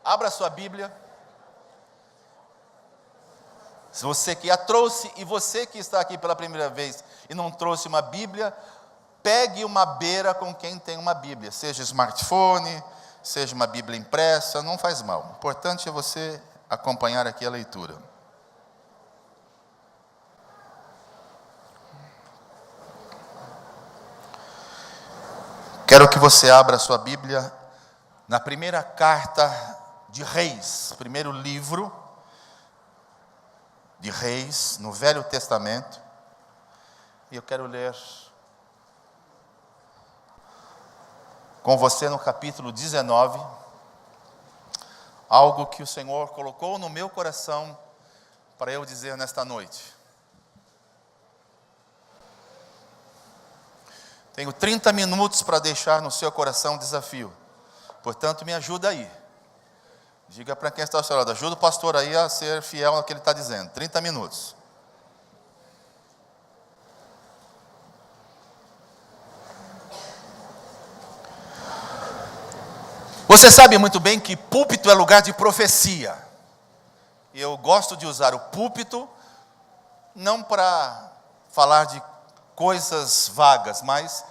Abra sua Bíblia. Se você que a trouxe e você que está aqui pela primeira vez e não trouxe uma Bíblia, pegue uma beira com quem tem uma Bíblia, seja smartphone, seja uma Bíblia impressa, não faz mal. O importante é você acompanhar aqui a leitura. Quero que você abra a sua Bíblia na primeira carta de Reis, primeiro livro de Reis, no Velho Testamento. E eu quero ler com você no capítulo 19, algo que o Senhor colocou no meu coração para eu dizer nesta noite. Tenho 30 minutos para deixar no seu coração um desafio. Portanto, me ajuda aí. Diga para quem está ao seu lado, ajuda o pastor aí a ser fiel no que ele está dizendo. 30 minutos. Você sabe muito bem que púlpito é lugar de profecia. Eu gosto de usar o púlpito não para falar de coisas vagas, mas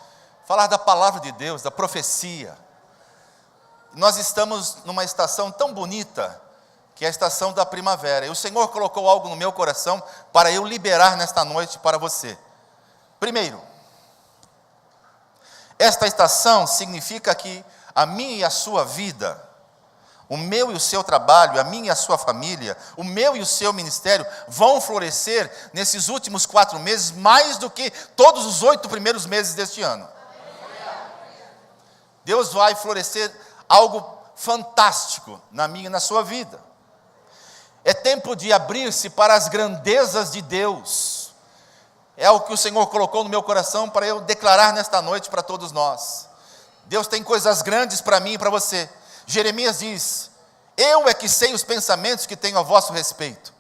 falar da palavra de Deus, da profecia. Nós estamos numa estação tão bonita, que é a estação da primavera. E o Senhor colocou algo no meu coração para eu liberar nesta noite para você. Primeiro, esta estação significa que a minha e a sua vida, o meu e o seu trabalho, a minha e a sua família, o meu e o seu ministério vão florescer nesses últimos 4 meses, mais do que todos os 8 primeiros meses deste ano. Deus vai florescer algo fantástico na minha e na sua vida. É tempo de abrir-se para as grandezas de Deus. É o que o Senhor colocou no meu coração para eu declarar nesta noite para todos nós. Deus tem coisas grandes para mim e para você. Jeremias diz: eu é que sei os pensamentos que tenho a vosso respeito.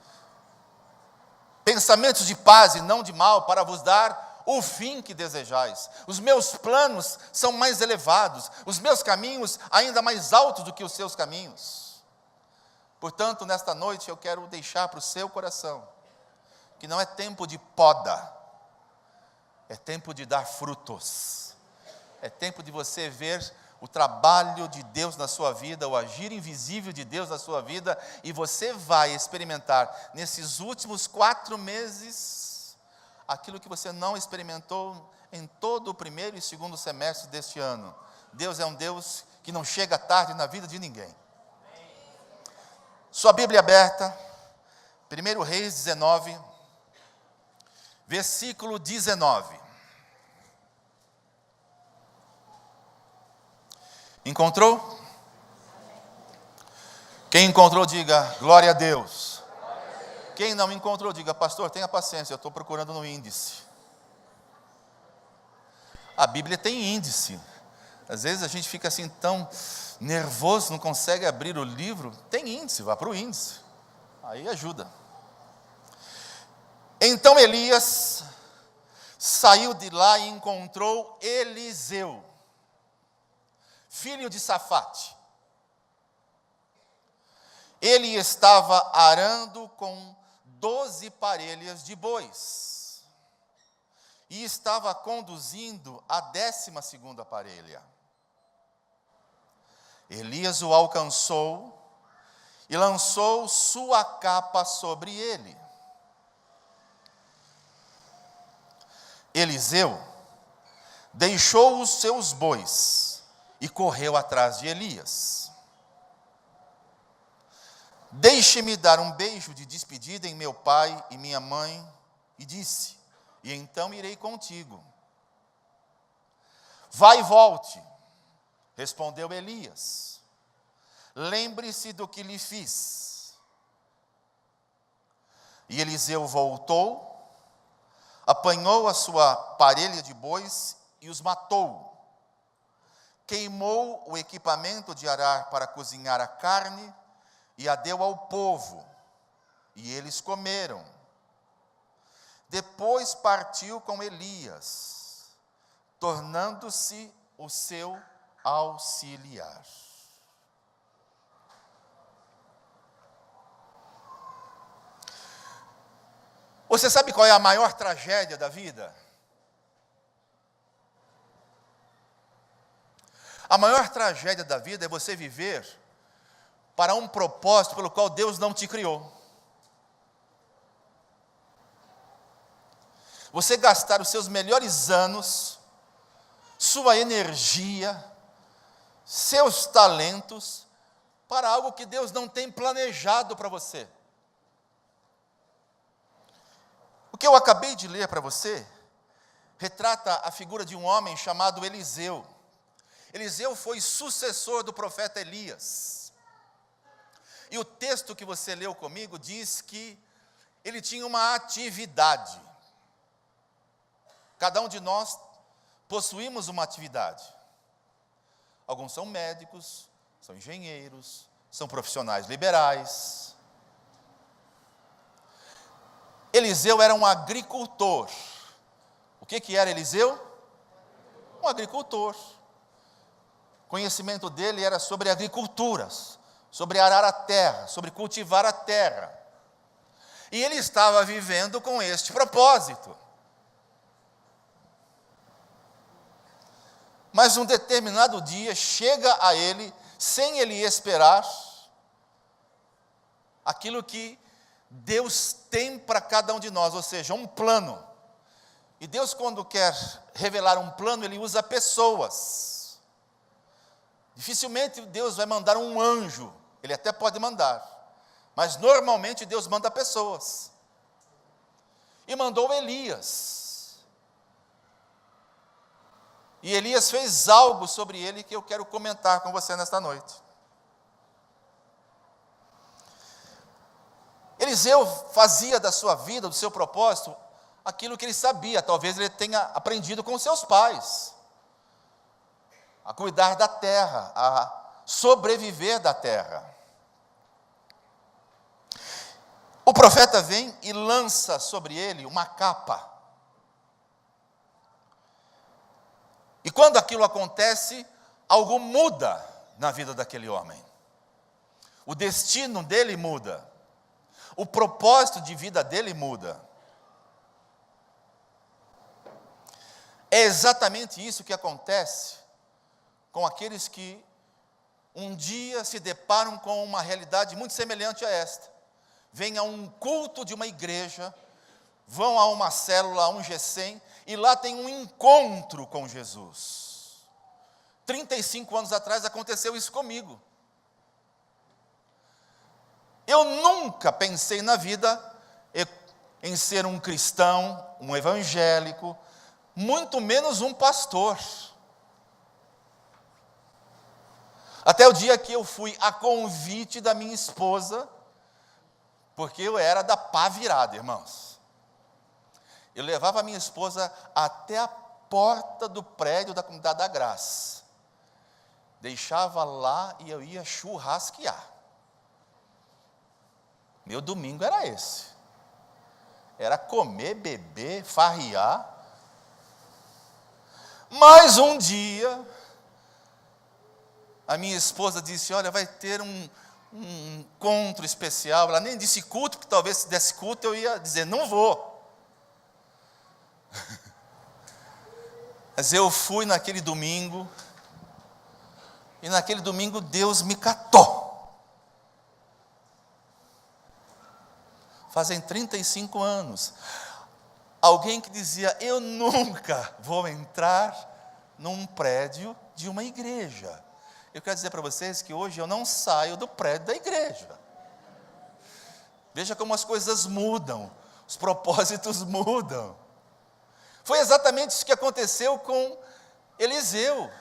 Pensamentos de paz e não de mal, para vos dar o fim que desejais. Os meus planos são mais elevados, os meus caminhos ainda mais altos do que os seus caminhos. Portanto, nesta noite eu quero deixar para o seu coração que não é tempo de poda, é tempo de dar frutos. É tempo de você ver o trabalho de Deus na sua vida, o agir invisível de Deus na sua vida, e você vai experimentar nesses últimos 4 meses aquilo que você não experimentou em todo o primeiro e segundo semestre deste ano. Deus é um Deus que não chega tarde na vida de ninguém. Sua Bíblia aberta, 1 Reis 19, versículo 19. Encontrou? Quem encontrou, diga glória a Deus. Quem não encontrou, diga: pastor, tenha paciência, eu estou procurando no índice. A Bíblia tem índice. Às vezes a gente fica assim tão nervoso, não consegue abrir o livro. Tem índice, vá para o índice. Aí ajuda. Então Elias saiu de lá e encontrou Eliseu, filho de Safate. Ele estava arando com 12 parelhas de bois e estava conduzindo a 12ª parelha. Elias o alcançou e lançou sua capa sobre ele. Eliseu deixou os seus bois e correu atrás de Elias. Deixe-me dar um beijo de despedida em meu pai e minha mãe, e disse: e então irei contigo. Vai e volte, respondeu Elias. Lembre-se do que lhe fiz. E Eliseu voltou, apanhou a sua parelha de bois e os matou. Queimou o equipamento de arar para cozinhar a carne e a deu ao povo, e eles comeram. Depois partiu com Elias, tornando-se o seu auxiliar. Você sabe qual é a maior tragédia da vida? A maior tragédia da vida é você viver para um propósito pelo qual Deus não te criou. Você gastar os seus melhores anos, sua energia, seus talentos, para algo que Deus não tem planejado para você. O que eu acabei de ler para você, retrata a figura de um homem chamado Eliseu. Eliseu foi sucessor do profeta Elias. E o texto que você leu comigo diz que ele tinha uma atividade. Cada um de nós possuímos uma atividade. Alguns são médicos, são engenheiros, são profissionais liberais. Eliseu era um agricultor. O que era Eliseu? Um agricultor. O conhecimento dele era sobre agriculturas, sobre arar a terra, sobre cultivar a terra. E ele estava vivendo com este propósito. Mas um determinado dia chega a ele, sem ele esperar, aquilo que Deus tem para cada um de nós, ou seja, um plano. E Deus, quando quer revelar um plano, Ele usa pessoas. Dificilmente Deus vai mandar um anjo, Ele até pode mandar, mas normalmente Deus manda pessoas. E mandou Elias. E Elias fez algo sobre ele que eu quero comentar com você nesta noite. Eliseu fazia da sua vida, do seu propósito, aquilo que ele sabia. Talvez ele tenha aprendido com seus pais. A cuidar da terra, a sobreviver da terra. O profeta vem e lança sobre ele uma capa. E quando aquilo acontece, algo muda na vida daquele homem. O destino dele muda. O propósito de vida dele muda. É exatamente isso que acontece com aqueles que um dia se deparam com uma realidade muito semelhante a esta. Vêm a um culto de uma igreja, vão a uma célula, a um GECEM, e lá tem um encontro com Jesus. 35 anos atrás aconteceu isso comigo. Eu nunca pensei na vida em ser um cristão, um evangélico, muito menos um pastor. Até o dia que eu fui a convite da minha esposa, porque eu era da pá virada, irmãos. Eu levava a minha esposa até a porta do prédio da Comunidade da Graça. Deixava lá e eu ia churrasquear. Meu domingo era esse. Era comer, beber, farrear. Mas um dia, a minha esposa disse, olha, vai ter um encontro especial. Ela nem disse culto, porque talvez se desse culto eu ia dizer, não vou. Mas eu fui naquele domingo, e naquele domingo Deus me catou. Fazem 35 anos. Alguém que dizia, eu nunca vou entrar num prédio de uma igreja. Eu quero dizer para vocês que hoje eu não saio do prédio da igreja. Veja como as coisas mudam, os propósitos mudam. Foi exatamente isso que aconteceu com Eliseu.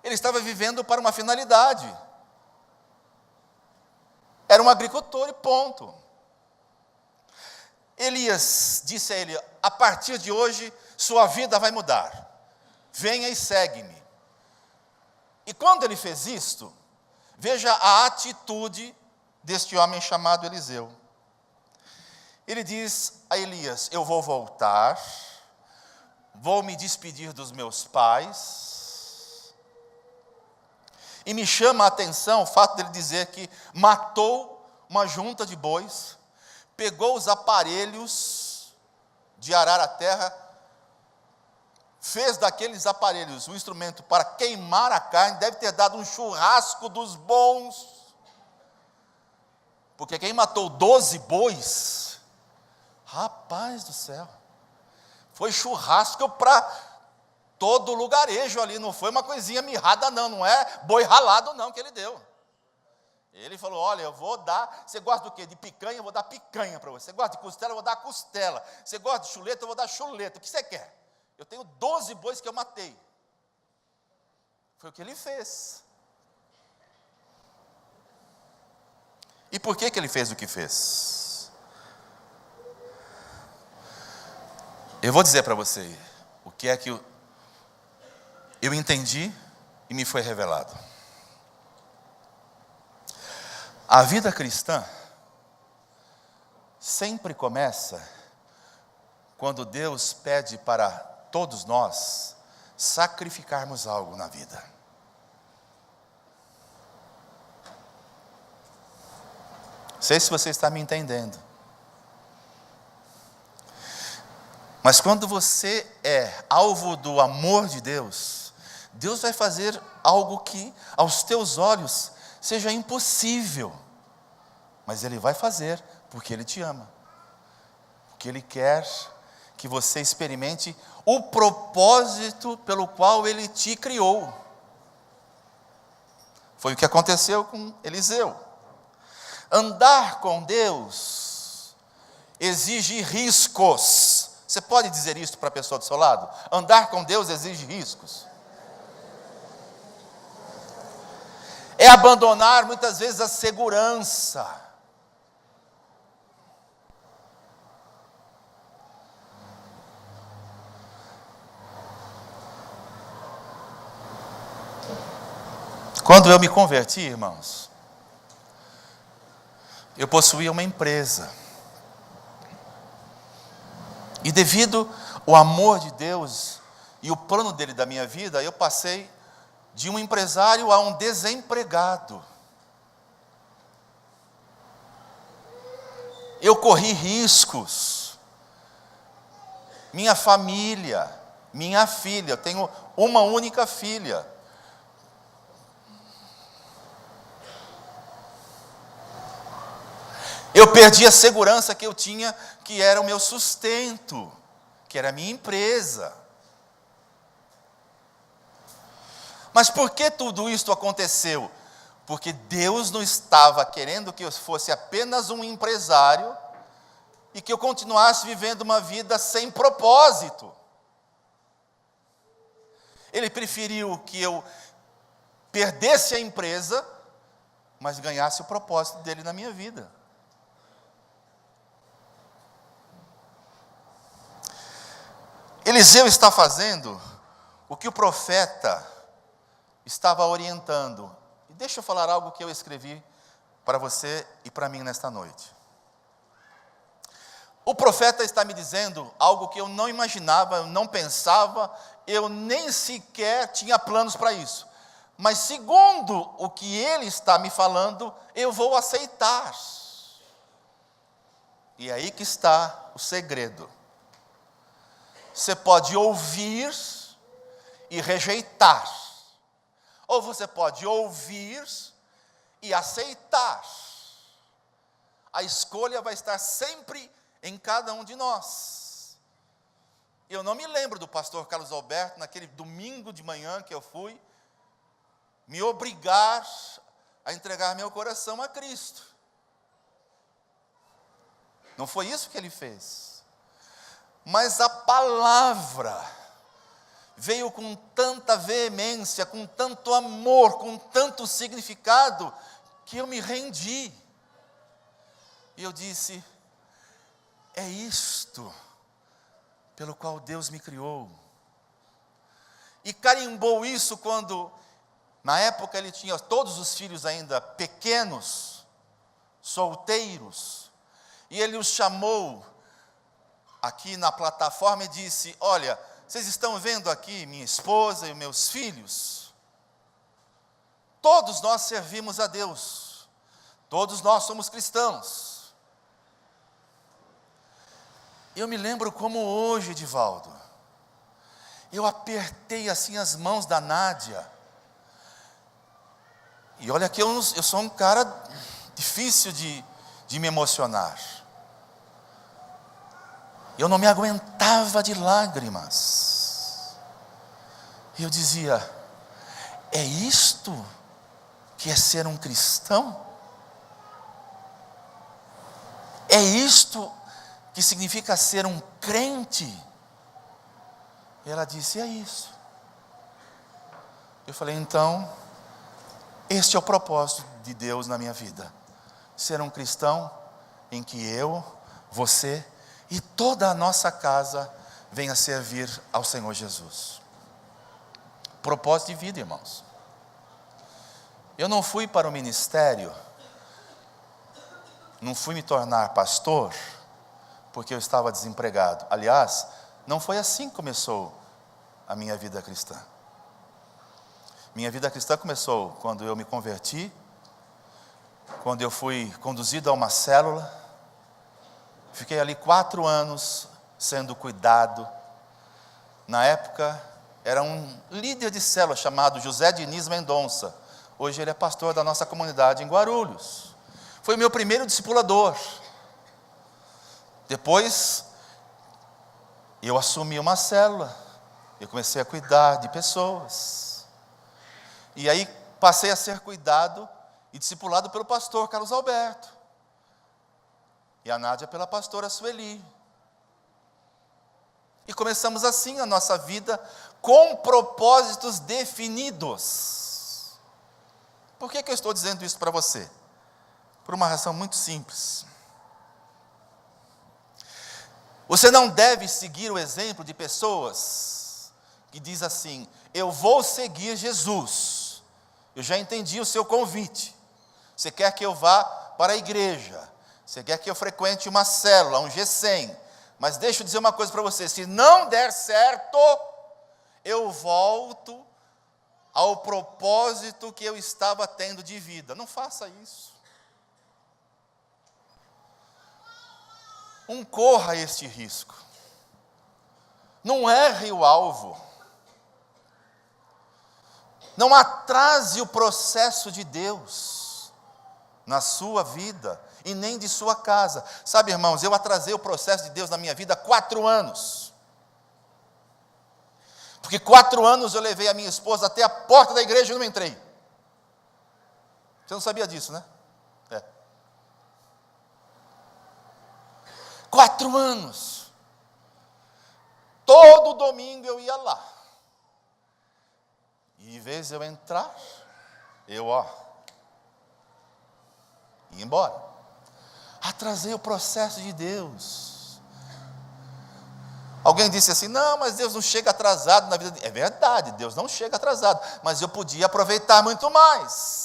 Ele estava vivendo para uma finalidade. Era um agricultor e ponto. Elias disse a ele, a partir de hoje, sua vida vai mudar. Venha e segue-me. E quando ele fez isto, veja a atitude deste homem chamado Eliseu. Ele diz a Elias, eu vou voltar, vou me despedir dos meus pais. E me chama a atenção o fato dele dizer que matou uma junta de bois, pegou os aparelhos de arar a terra, fez daqueles aparelhos um instrumento para queimar a carne, deve ter dado um churrasco dos bons, porque quem matou 12 bois, rapaz do céu, foi churrasco para todo lugarejo ali, não foi uma coisinha mirrada não é boi ralado não que ele deu. Ele falou, olha, eu vou dar, você gosta do quê? De picanha? Eu vou dar picanha para você. Você gosta de costela? Eu vou dar costela. Você gosta de chuleta? Eu vou dar chuleta. O que você quer? Eu tenho 12 bois que eu matei. Foi o que ele fez. E por que ele fez o que fez? Eu vou dizer para você o que é que eu entendi e me foi revelado. A vida cristã sempre começa quando Deus pede para todos nós sacrificarmos algo na vida. Não sei se você está me entendendo. Mas quando você é alvo do amor de Deus, Deus vai fazer algo que aos teus olhos seja impossível, mas Ele vai fazer, porque Ele te ama, porque Ele quer que você experimente o propósito pelo qual Ele te criou. Foi o que aconteceu com Eliseu. Andar com Deus exige riscos. Você pode dizer isso para a pessoa do seu lado? Andar com Deus exige riscos. É abandonar muitas vezes a segurança. Quando eu me converti, irmãos, eu possuía uma empresa. E devido ao amor de Deus e o plano dele da minha vida, eu passei de um empresário a um desempregado. Eu corri riscos. Minha família, minha filha, eu tenho uma única filha. Eu perdi a segurança que eu tinha, que era o meu sustento, que era a minha empresa. Mas por que tudo isso aconteceu? Porque Deus não estava querendo que eu fosse apenas um empresário e que eu continuasse vivendo uma vida sem propósito. Ele preferiu que eu perdesse a empresa, mas ganhasse o propósito dele na minha vida. Eliseu está fazendo o que o profeta estava orientando. E deixa eu falar algo que eu escrevi para você e para mim nesta noite. O profeta está me dizendo algo que eu não imaginava, eu não pensava, eu nem sequer tinha planos para isso. Mas segundo o que ele está me falando, eu vou aceitar. E é aí que está o segredo. Você pode ouvir e rejeitar. Ou você pode ouvir e aceitar. A escolha vai estar sempre em cada um de nós. Eu não me lembro do pastor Carlos Alberto, naquele domingo de manhã que eu fui, me obrigar a entregar meu coração a Cristo. Não foi isso que ele fez. Mas a palavra veio com tanta veemência, com tanto amor, com tanto significado, que eu me rendi. E eu disse, é isto pelo qual Deus me criou. E carimbou isso quando, na época ele tinha todos os filhos ainda pequenos, solteiros, e ele os chamou aqui na plataforma e disse, olha, vocês estão vendo aqui minha esposa e meus filhos? Todos nós servimos a Deus. Todos nós somos cristãos. Eu me lembro como hoje, Edivaldo, eu apertei assim as mãos da Nádia. E olha que eu sou um cara difícil de me emocionar. Eu não me aguentava de lágrimas. E eu dizia: é isto que é ser um cristão? É isto que significa ser um crente? E ela disse: é isso. Eu falei: então, este é o propósito de Deus na minha vida. Ser um cristão em que eu, você e toda a nossa casa venha servir ao Senhor Jesus. Propósito de vida, irmãos. Eu não fui para o ministério, não fui me tornar pastor, porque eu estava desempregado. Aliás, não foi assim que começou a minha vida cristã. Minha vida cristã começou quando eu me converti, quando eu fui conduzido a uma célula. Fiquei ali 4 anos sendo cuidado. Na época, era um líder de célula chamado José Diniz Mendonça. Hoje ele é pastor da nossa comunidade em Guarulhos. Foi o meu primeiro discipulador. Depois, eu assumi uma célula. Eu comecei a cuidar de pessoas. E aí, passei a ser cuidado e discipulado pelo pastor Carlos Alberto. E a Nádia pela pastora Sueli. E começamos assim a nossa vida com propósitos definidos. Por que eu estou dizendo isso para você? Por uma razão muito simples. Você não deve seguir o exemplo de pessoas que diz assim: eu vou seguir Jesus. Eu já entendi o seu convite. Você quer que eu vá para a igreja. Você quer que eu frequente uma célula, um G100. Mas deixa eu dizer uma coisa para você: se não der certo, eu volto ao propósito que eu estava tendo de vida. Não faça isso. Não corra este risco. Não erre o alvo. Não atrase o processo de Deus na sua vida e nem de sua casa. Sabe, irmãos, eu atrasei o processo de Deus na minha vida 4 anos. Porque 4 anos eu levei a minha esposa até a porta da igreja e não entrei. Você não sabia disso, né? 4 anos. Todo domingo eu ia lá. E em vez de eu entrar, eu ia embora. Atrasei o processo de Deus. Alguém disse assim: não, mas Deus não chega atrasado na vida. É verdade, Deus não chega atrasado. Mas eu podia aproveitar muito mais.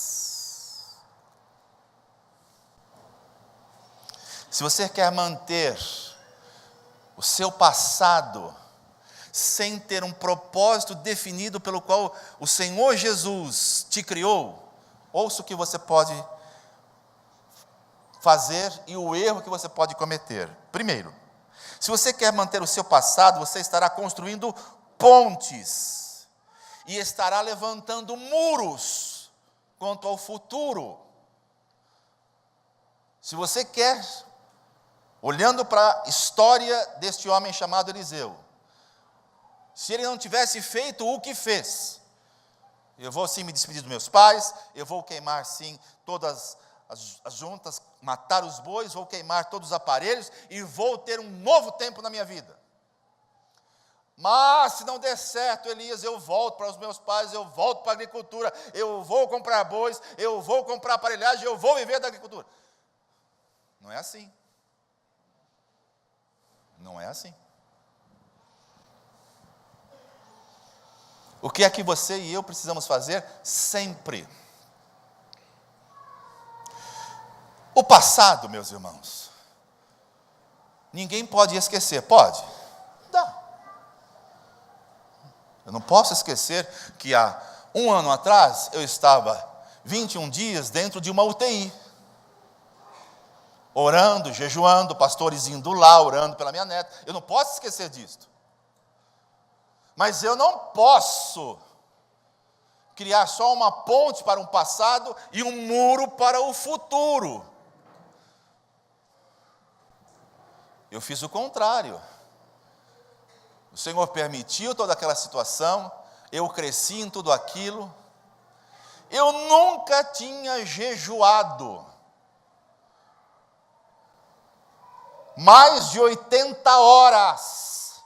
Se você quer manter o seu passado sem ter um propósito definido pelo qual o Senhor Jesus te criou, ouça o que você pode fazer e o erro que você pode cometer. Primeiro, se você quer manter o seu passado, você estará construindo pontes e estará levantando muros quanto ao futuro. Se você quer, olhando para a história deste homem chamado Eliseu, se ele não tivesse feito o que fez, eu vou sim me despedir dos meus pais, eu vou queimar sim todas as juntas, matar os bois, vou queimar todos os aparelhos e vou ter um novo tempo na minha vida. Mas se não der certo, Elias, eu volto para os meus pais, eu volto para a agricultura, eu vou comprar bois, eu vou comprar aparelhagem, eu vou viver da agricultura. Não é assim. Não é assim. O que é que você e eu precisamos fazer sempre? O passado, meus irmãos, ninguém pode esquecer. Pode? Dá. Eu não posso esquecer que há 1 ano atrás eu estava 21 dias dentro de uma UTI. orando, jejuando, pastores indo lá, orando pela minha neta. Eu não posso esquecer disto. Mas eu não posso criar só uma ponte para um passado e um muro para o futuro. Eu fiz o contrário. O Senhor permitiu toda aquela situação, eu cresci em tudo aquilo. Eu nunca tinha jejuado mais de 80 horas,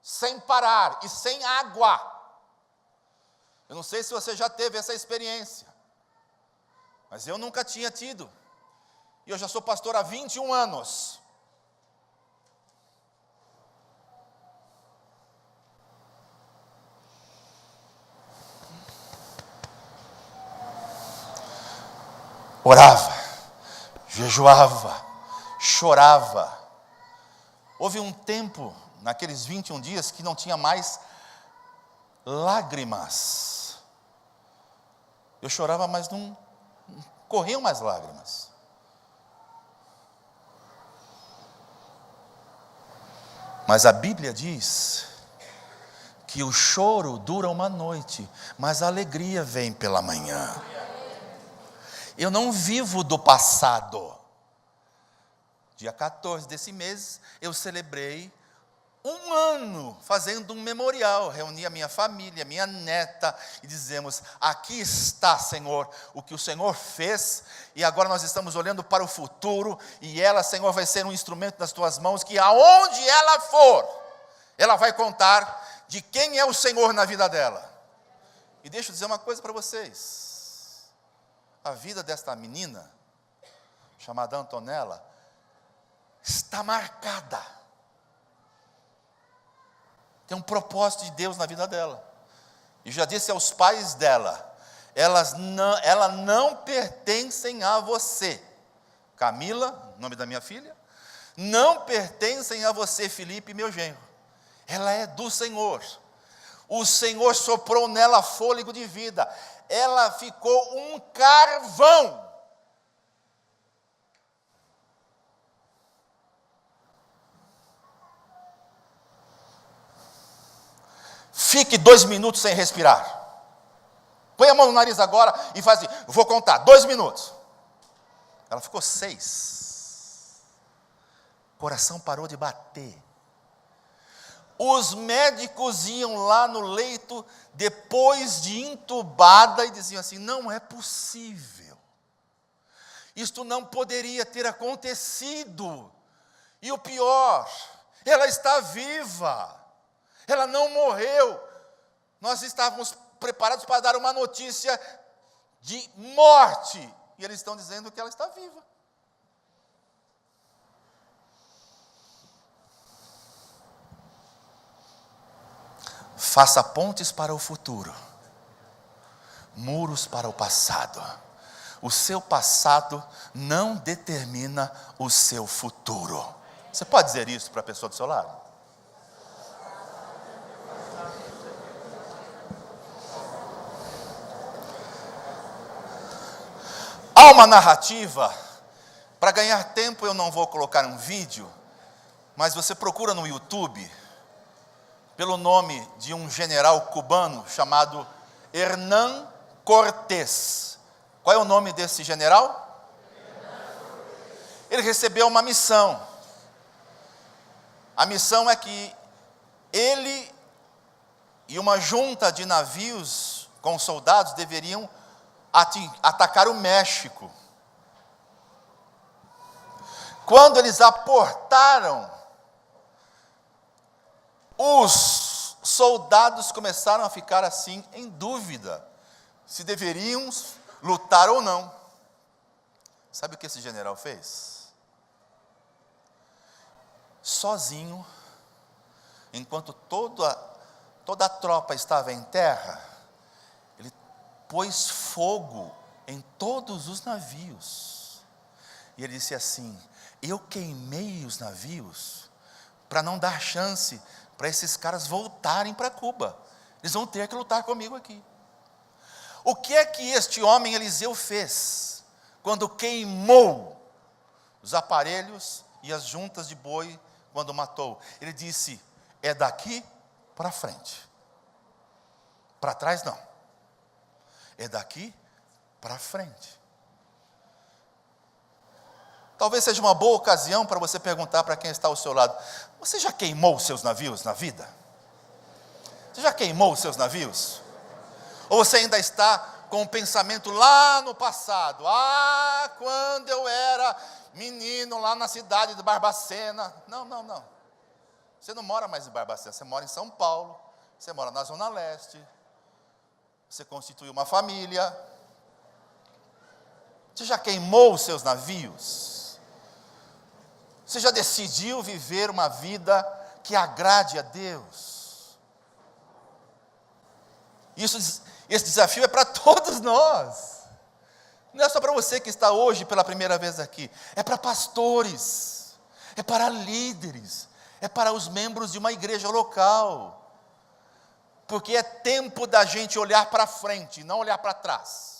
sem parar e sem água. Eu não sei se você já teve essa experiência, mas eu nunca tinha tido. E eu já sou pastor há 21 anos. Orava, jejuava, chorava. Houve um tempo, naqueles 21 dias, que não tinha mais lágrimas. Eu chorava, mas não corriam mais lágrimas. Mas a Bíblia diz que o choro dura uma noite, mas a alegria vem pela manhã. Eu não vivo do passado. Dia 14 desse mês, eu celebrei 1 ano fazendo um memorial. Reuni a minha família, minha neta, e dizemos: aqui está, Senhor, o que o Senhor fez, e agora nós estamos olhando para o futuro, e ela, Senhor, vai ser um instrumento nas tuas mãos, que aonde ela for, ela vai contar de quem é o Senhor na vida dela. E deixa eu dizer uma coisa para vocês. A vida desta menina, chamada Antonella, está marcada. Tem um propósito de Deus na vida dela. E já disse aos pais dela, ela não pertencem a você. Camila, nome da minha filha, não pertencem a você, Felipe, meu genro. Ela é do Senhor. O Senhor soprou nela fôlego de vida. Ela ficou um carvão. Fique 2 minutos sem respirar. Põe a mão no nariz agora e faz assim, vou contar, 2 minutos. Ela ficou 6. O coração parou de bater. Os médicos iam lá no leito, depois de entubada, e diziam assim: não é possível. Isto não poderia ter acontecido. E o pior, ela está viva. Ela não morreu. Nós estávamos preparados para dar uma notícia de morte. E eles estão dizendo que ela está viva. Faça pontes para o futuro, muros para o passado. O seu passado não determina o seu futuro. Você pode dizer isso para a pessoa do seu lado? Há uma narrativa, para ganhar tempo eu não vou colocar um vídeo, mas você procura no YouTube, pelo nome de um general cubano chamado Hernán Cortés. Qual é o nome desse general? Ele recebeu uma missão. A missão é que ele e uma junta de navios com soldados deveriam atacar o México. Quando eles aportaram, os soldados começaram a ficar assim em dúvida, se deveriam lutar ou não. Sabe o que esse general fez? Sozinho, enquanto toda a tropa estava em terra, ele pôs fogo em todos os navios. E ele disse assim: eu queimei os navios para não dar chance para esses caras voltarem para Cuba. Eles vão ter que lutar comigo aqui. O que é que este homem Eliseu fez quando queimou os aparelhos e as juntas de boi quando matou. Ele disse: é daqui para frente. Para trás não. É daqui para frente. Talvez seja uma boa ocasião para você perguntar para quem está ao seu lado: você já queimou os seus navios na vida? Você já queimou os seus navios? Ou você ainda está com o pensamento lá no passado? Ah, quando eu era menino lá na cidade de Barbacena. Não. Você não mora mais em Barbacena, você mora em São Paulo, você mora na Zona Leste, você constituiu uma família. Você já queimou os seus navios? Você já decidiu viver uma vida que agrade a Deus? Esse desafio é para todos nós. Não é só para você que está hoje pela primeira vez aqui. É para pastores, é para líderes, é para os membros de uma igreja local. Porque é tempo da gente olhar para frente, não olhar para trás.